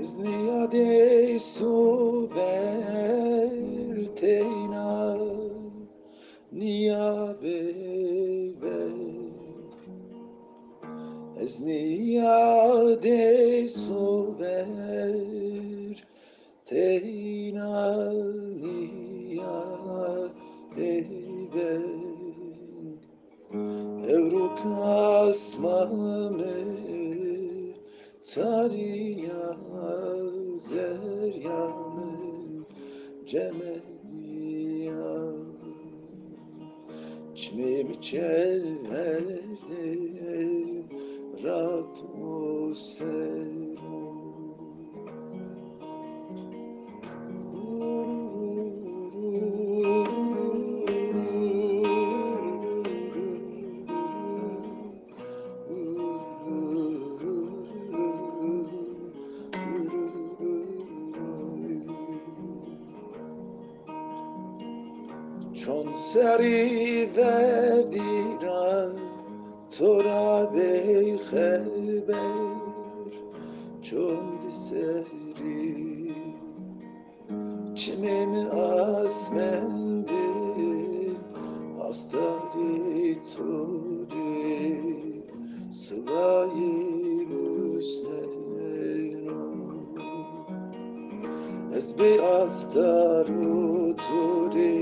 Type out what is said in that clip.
Es niade soverteina nia bebe. Es niade soverteina nia bebe. Evrukas mame Tariya zeryame cemediya çmemi çeverdim ratu seru. چون سری وردیرم تو را به خبر چون سری چمم asmendim hastari turi sılayın üstlerim ez bir astar turi